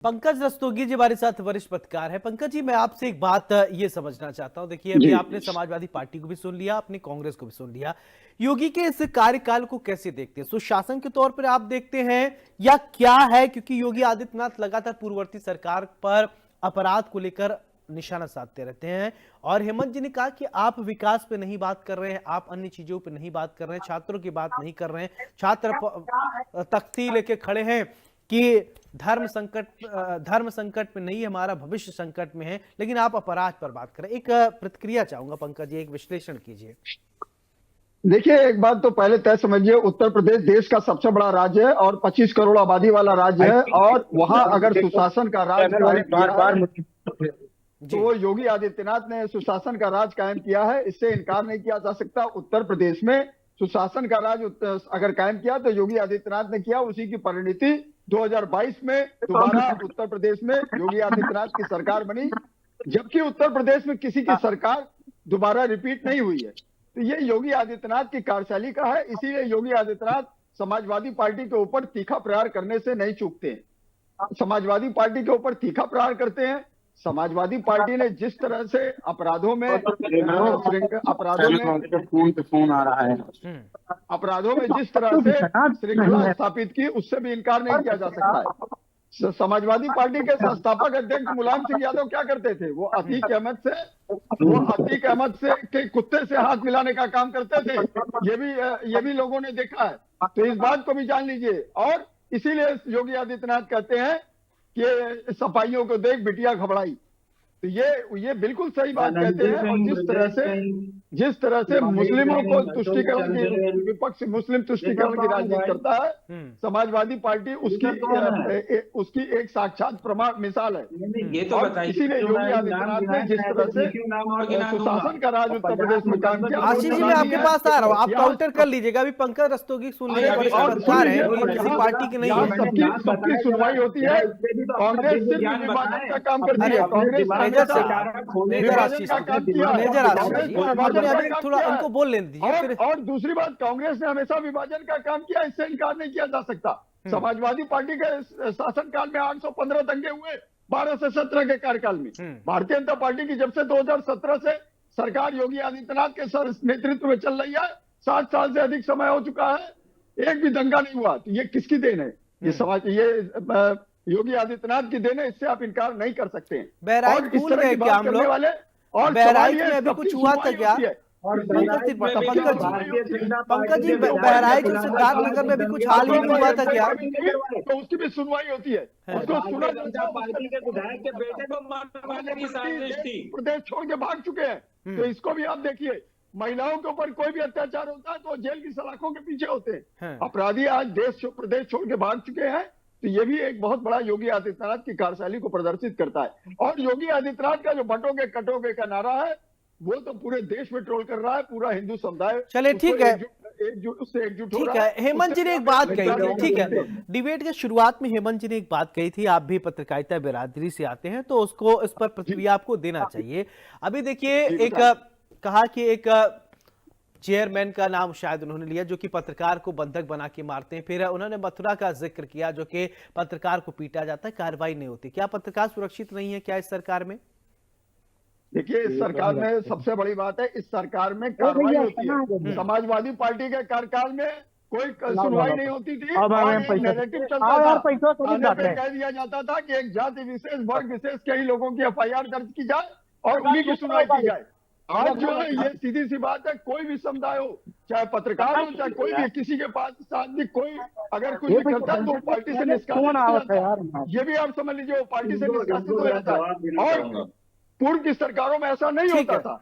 पंकज रस्तोगी जी हमारे साथ वरिष्ठ पत्रकार है। पंकज जी, मैं आपसे एक बात ये समझना चाहता हूं। देखिए, अभी जी। आपने समाजवादी पार्टी को भी सुन लिया, आपने कांग्रेस को भी सुन लिया। योगी के इस कार्यकाल को कैसे देखते हैं? सुशासन के तौर पर आप देखते हैं या क्या है? क्योंकि योगी आदित्यनाथ लगातार पूर्ववर्ती सरकार पर अपराध को लेकर निशाना साधते रहते हैं। और हेमंत जी ने कहा कि आप विकास पे नहीं बात कर रहे हैं, आप अन्य चीजों पे नहीं बात कर रहे हैं, छात्रों की बात नहीं कर रहे हैं। तख्ती लेके खड़े हैं कि धर्म संकट में नहीं, हमारा भविष्य संकट में है, लेकिन आप अपराध पर बात करें। एक प्रतिक्रिया चाहूंगा पंकज जी, एक विश्लेषण कीजिए। देखिए, एक बात तो पहले तय समझिए, उत्तर प्रदेश देश का सबसे बड़ा राज्य है और 25 करोड़ आबादी वाला राज्य है। और वहां अगर सुशासन का राज कायम किया है तो वो योगी आदित्यनाथ ने सुशासन का राज कायम किया है, इससे इनकार नहीं किया जा सकता। उत्तर प्रदेश में सुशासन का राज अगर कायम किया तो योगी आदित्यनाथ ने किया, उसी की परिणति 2022 में दोबारा उत्तर प्रदेश में योगी आदित्यनाथ की सरकार बनी, जबकि उत्तर प्रदेश में किसी की सरकार दोबारा रिपीट नहीं हुई है। तो ये योगी आदित्यनाथ की कार्यशैली का है, इसीलिए योगी आदित्यनाथ समाजवादी पार्टी के ऊपर तीखा प्रहार करने से नहीं चूकते हैं। समाजवादी पार्टी के ऊपर तीखा प्रहार करते हैं। समाजवादी पार्टी ने जिस तरह से अपराधों में जिस तरह से श्रृंखला स्थापित की, उससे भी इनकार नहीं किया जा सकता है। समाजवादी पार्टी के संस्थापक अध्यक्ष मुलायम सिंह यादव क्या करते थे? वो अतीक अहमद से के कुत्ते से हाथ मिलाने का काम करते थे। ये भी लोगों ने देखा है, तो इस बात को भी जान लीजिए। और इसीलिए योगी आदित्यनाथ कहते हैं कि सफाइयों को देख बिटिया घबराई। तो ये बिल्कुल सही बात कहते हैं। और जिस तरह से मुस्लिमों को तुष्टीकरण की, विपक्ष मुस्लिम तुष्टीकरण की राजनीति करता है, समाजवादी पार्टी उसकी एक साक्षात प्रमाण मिसाल है। ये तो बताइए, इसीलिए योगी आदित्यनाथ ने जिस तरह से सुशासन का राज उत्तर प्रदेश में काम किया। आशीष जी, मैं आपके पास आ रहा हूँ, आप काउंटर कर लीजिएगा। अभी पंकज रस्तोगी सुन रहे हैं, पत्रकार है, किसी पार्टी के नहीं है। सबकी सुनवाई होती है। कांग्रेस सिर्फ विभाजन का काम करती है। कांग्रेस थोड़ा उनको बोल लेने दीजिए। और दूसरी बात, कांग्रेस ने हमेशा विभाजन का काम किया, इससे इनकार नहीं किया जा सकता। समाजवादी पार्टी के शासनकाल में 815 दंगे हुए 12 से 17 के कार्यकाल में। भारतीय जनता पार्टी की जब से 2017 से सरकार योगी आदित्यनाथ के नेतृत्व में चल रही है, 60 साल से अधिक समय हो चुका है, एक भी दंगा नहीं हुआ। तो ये किसकी देन है? ये योगी आदित्यनाथ की देन है, इससे आप इनकार नहीं कर सकते हैं। बहराइच भूल गए क्या हम लोग? और बहराइच में अभी कुछ हुआ था क्या? पंकज जी, बहराइच और सिद्धार्थनगर में भी कुछ हाल ही में हुआ था क्या? तो उसकी भी सुनवाई होती है। उसको सुना प्रदेश छोड़ के भाग चुके हैं, तो इसको भी आप देखिए। महिलाओं के ऊपर कोई भी अत्याचार होता है तो जेल की सलाखों के पीछे होते हैं। अपराधी आज प्रदेश छोड़ के भाग चुके हैं। तो ये भी एक बहुत बड़ा योगी आदित्यनाथ की कार्यशैली को प्रदर्शित करता है। और योगी आदित्यनाथ का जो बंटोगे कटोगे का नारा है, वो तो पूरे देश में ट्रोल कर रहा है। पूरा हिंदू समुदाय चले, ठीक है, एकजुट ठीक है। हेमंत जी ने एक बात कही थी, ठीक है, डिबेट के शुरुआत में हेमंत जी ने एक बात कही थी, आप भी पत्रकारिता बिरादरी से आते हैं तो उसको, इस पर प्रतिक्रिया आपको देना चाहिए। अभी देखिए, एक कहा कि एक चेयरमैन का नाम शायद उन्होंने लिया जो कि पत्रकार को बंधक बना के मारते हैं। फिर उन्होंने मथुरा का जिक्र किया जो कि पत्रकार को पीटा जाता है, कार्रवाई नहीं होती। क्या पत्रकार सुरक्षित नहीं है क्या इस सरकार में? देखिए, इस सरकार में सबसे बड़ी बात है, इस सरकार में कार्रवाई होती है। समाजवादी पार्टी के कार्यकाल में कोई सुनवाई नहीं होती थी। नैरेटिव चलता था, थाने पे कह दिया जाता था कि एक जाति विशेष, वर्ग विशेष के ही लोगों की FIR दर्ज की जाए और उन्हीं की सुनवाई की जाए। आज जो है, ये सीधी सी बात है, कोई भी समुदाय हो, चाहे पत्रकार हो, चाहे कोई भी, किसी के पास साथ भी कोई अगर कुछ भी करता है तो वो पार्टी से निष्कासित। ये भी आप समझ लीजिए, वो पार्टी से निष्कासित हो जाता है। और पूर्व की सरकारों में ऐसा नहीं होता था।